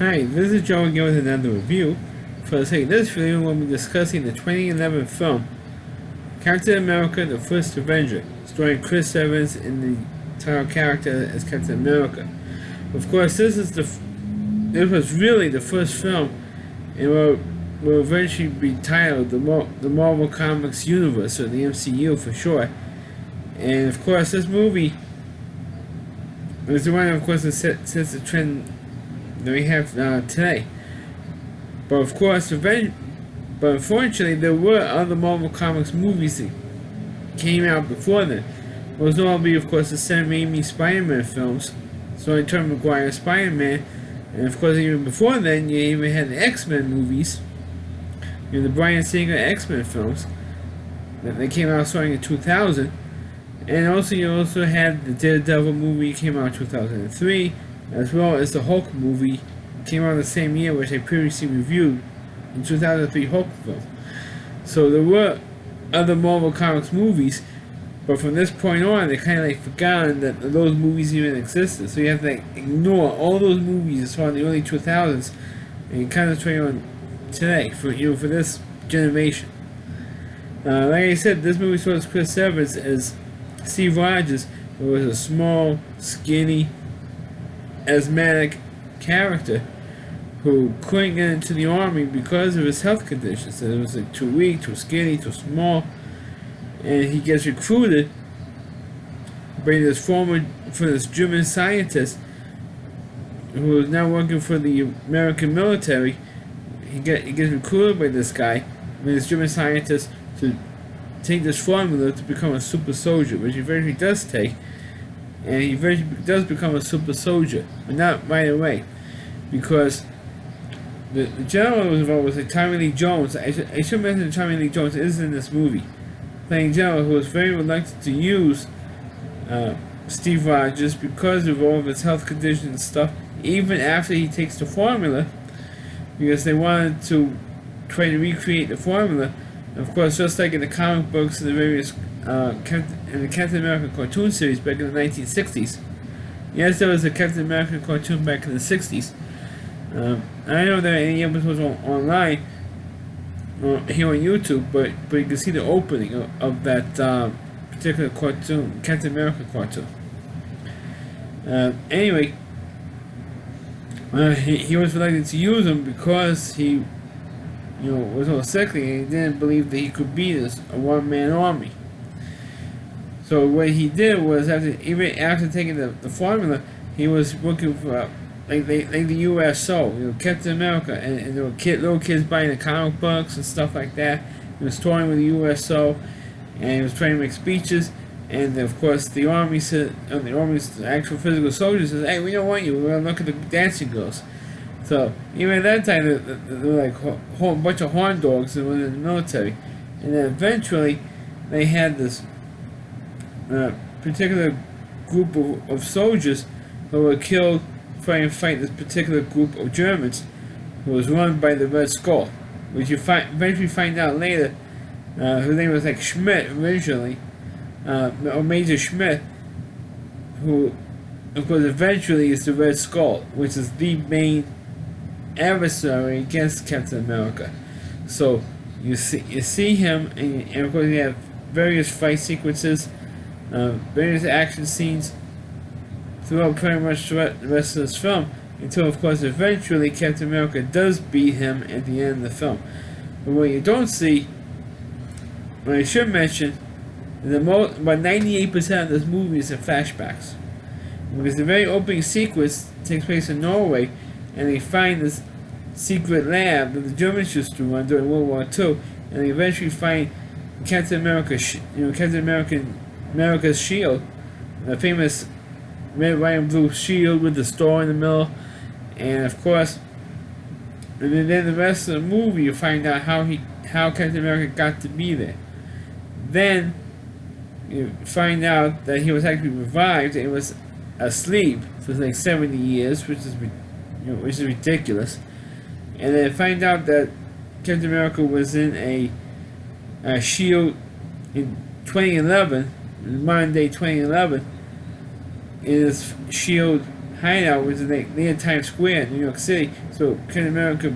Hi, this is Joe again with another review. For the sake of this video, we'll be discussing the 2011 film Captain America: The First Avenger, starring Chris Evans in the title character as Captain America. Of course, this was really the first film and will eventually be titled the Marvel Comics Universe, or the MCU for short. And of course, this movie is the one, of course, that sets the trend that we have today. But of course, but unfortunately, there were other Marvel Comics movies that came out before then. Those will all be, of course, the Sam Raimi Spider-Man films, starring Tobey Maguire Spider-Man, and of course, even before then, you even had the X-Men movies, the Bryan Singer X-Men films that they came out starting in 2000, and also you also had the Daredevil movie came out in 2003. As well as the Hulk movie came out the same year, which I previously reviewed, in 2003 Hulk film. So there were other Marvel Comics movies, but from this point on, they kind of forgotten that those movies even existed. So you have to ignore all those movies as far as the early 2000s and concentrate on today for this generation. Like I said, this movie stars Chris Evans as Steve Rogers, who was a small, skinny, asthmatic character who couldn't get into the army because of his health conditions. So it was too weak, too skinny, too small, and he gets recruited by this German scientist who is now working for the American military. He gets recruited by this German scientist, to take this formula to become a super soldier, which he eventually does take. And he eventually does become a super soldier, but not right away, because the general was involved was Tommy Lee Jones. I should mention that Tommy Lee Jones is in this movie, playing general who was very reluctant to use Steve Rogers because of all of his health conditions and stuff, even after he takes the formula, because they wanted to try to recreate the formula. And of course, just like in the comic books and the various in the Captain America cartoon series back in the 1960s. Yes, there was a Captain America cartoon back in the 60s. I don't know if there are any episodes online here on YouTube, but you can see the opening of that particular cartoon, Captain America cartoon. Anyway, he was reluctant to use him because he was all sickly and he didn't believe that he could beat a one-man army. So what he did was, even after taking the formula, he was working for like the USO, Captain America, and there were little kids buying the comic books and stuff like that. He was touring with the USO, and he was trying to make speeches. And of course, the army's actual physical soldiers says, "Hey, we don't want you. We're gonna look at the dancing girls." So even at that time, there were like a whole bunch of horn dogs that were in the military, and then eventually they had this particular group of soldiers who were killed trying to fight this particular group of Germans, who was run by the Red Skull, which you eventually find out later. Her name was like Schmidt originally, or Major Schmidt, who of course eventually is the Red Skull, which is the main adversary against Captain America. So you see him, and of course you have various fight sequences, various action scenes throughout pretty much the rest of this film, until of course eventually Captain America does beat him at the end of the film. But what you don't see, what I should mention, is that about 98% of this movie is in flashbacks, because the very opening sequence takes place in Norway, and they find this secret lab that the Germans used to run during World War II, and they eventually find Captain America's shield, the famous red, white, and blue shield with the star in the middle. And of course, and then the rest of the movie, you find out how Captain America got to be there. Then you find out that he was actually revived and was asleep for like 70 years, which is ridiculous. And then find out that Captain America was in a shield in 2011, in modern day 2011, his shield hideout was near Times Square, New York City. So Captain America,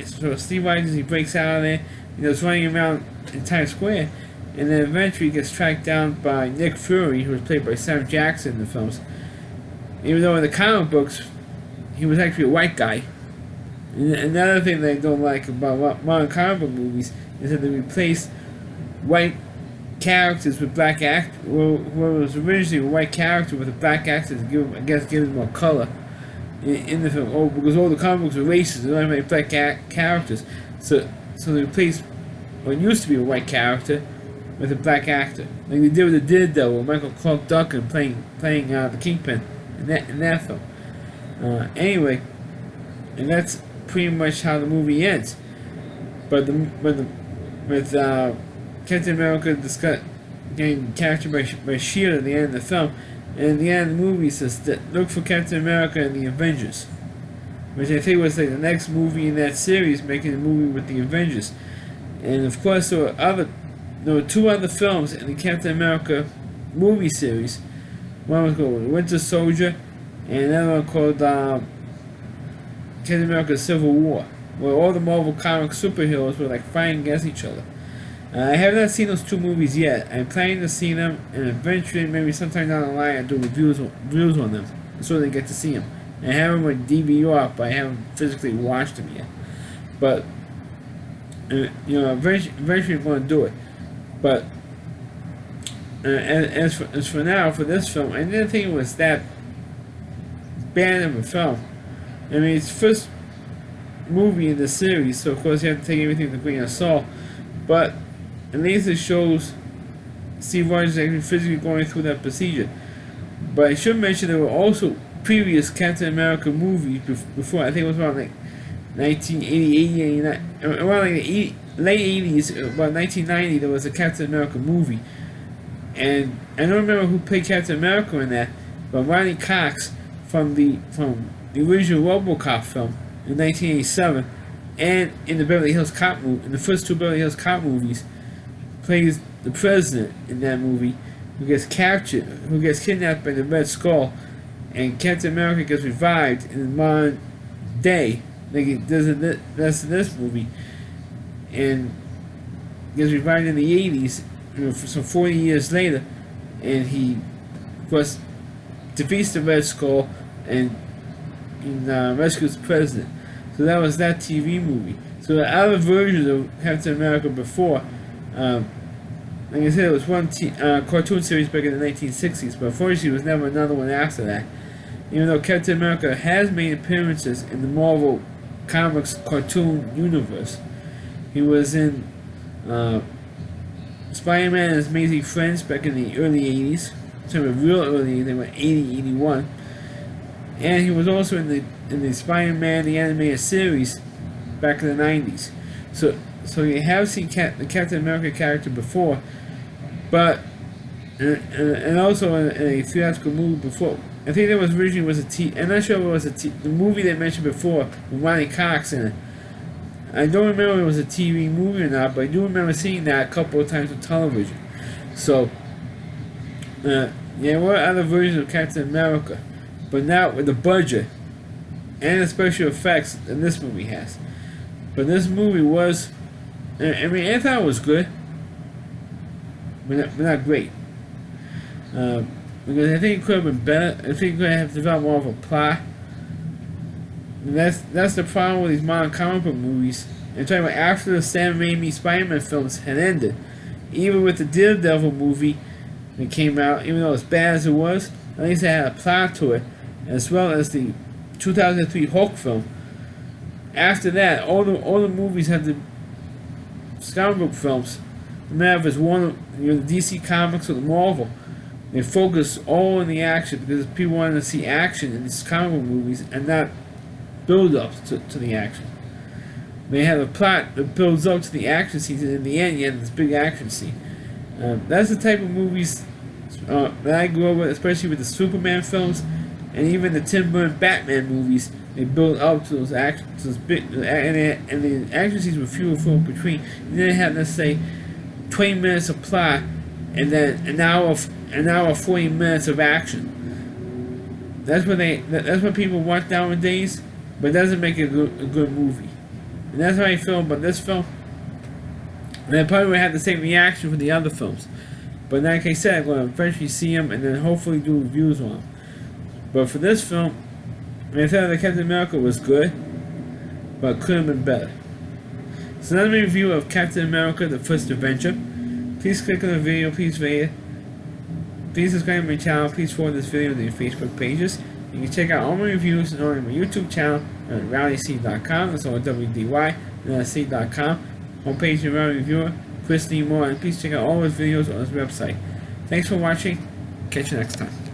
so Steve Rogers, he breaks out of there, is running around in Times Square, and then eventually gets tracked down by Nick Fury, who was played by Sam Jackson in the films. Even though in the comic books, he was actually a white guy. And another thing that I don't like about modern comic book movies is that they replace white characters with black actors. Well, what was originally a white character with a black actor to give him more color in the film. Oh, because all the comic books were racist, they don't have any black characters. So they replaced what used to be a white character with a black actor, like they did with the Daredevil, Michael Clark Duncan playing the Kingpin in that film. Anyway, and that's pretty much how the movie ends. But with Captain America getting captured by S.H.I.E.L.D. at the end of the film, and at the end of the movie it says that look for Captain America and the Avengers, which I think was like the next movie in that series, making a movie with the Avengers. And of course there were two other films in the Captain America movie series. One was called Winter Soldier, and another one called Captain America Civil War, where all the Marvel comic superheroes were like fighting against each other. I have not seen those two movies yet. I'm planning to see them, and eventually, maybe sometime down the line, I'll do reviews on them, so they get to see them. I have them on DVR, but I haven't physically watched them yet. But eventually I'm going to do it. But as for now, for this film, I didn't think it was that bad of a film. I mean, it's the first movie in the series, so of course you have to take everything with a grain of salt. But at least it shows Steve Rogers actually physically going through that procedure. But I should mention there were also previous Captain America movies before. I think it was around like 1988, 89, around like the late 80s, about 1990. There was a Captain America movie, and I don't remember who played Captain America in that, but Ronnie Cox from the original RoboCop film in 1987, and in the Beverly Hills Cop movie, in the first two Beverly Hills Cop movies, plays the president in that movie, who gets kidnapped by the Red Skull, and Captain America gets revived in the modern day, like it does in this movie, and gets revived in the 80s, some 40 years later, and he, of course, defeats the Red Skull and rescues the president. So that was that TV movie. So the other versions of Captain America before, like I said, it was one cartoon series back in the 1960s, but unfortunately there was never another one after that. Even though Captain America has made appearances in the Marvel Comics cartoon universe. He was in Spider-Man and His Amazing Friends back in the early 80s. So real early, they were 80, 81. And he was also in the Spider-Man the animated series back in the 90s. So you have seen the Captain America character before, but and also in a theatrical movie before. I think there was originally I'm not sure if it was the movie they mentioned before with Ronnie Cox in it. I don't remember if it was a TV movie or not, but I do remember seeing that a couple of times on television. So there were other versions of Captain America, but not with the budget and the special effects that this movie has. But this movie was, I mean, I thought it was good, but not great. Because I think it could have been better. I think it could have developed more of a plot. And that's the problem with these modern comic book movies. I'm talking about after the Sam Raimi Spider-Man films had ended. Even with the Daredevil movie that came out, even though as bad as it was, at least it had a plot to it, as well as the 2003 Hulk film. After that, all the movies had the comic book films, no matter if it's the DC Comics or the Marvel, they focus all on the action because people wanted to see action in these comic book movies and not build up to the action. They have a plot that builds up to the action scenes, and in the end you have this big action scene. That's the type of movies that I grew up with, especially with the Superman films and even the Tim Burton Batman movies. They build up to those action, to those big, and the action scenes were few and far between. You didn't have, let's say, 20 minutes of plot and then an hour 40 minutes of action. That's what people watch nowadays, but it doesn't make it a good movie. And that's how I feel about this film. And I probably would have the same reaction for the other films. But like I said, I'm going to eventually see them and then hopefully do reviews on them. But for this film, I thought that Captain America was good, but could have been better. So another review of Captain America, the First Avenger. Please click on the video, please rate it. Please subscribe to my channel, please forward this video to your Facebook pages. You can check out all my reviews and on my YouTube channel at rowdyc.com, that's all WDY, and C.com. Homepage and Rowdy Reviewer, Chris D. Moore, and please check out all his videos on his website. Thanks for watching, catch you next time.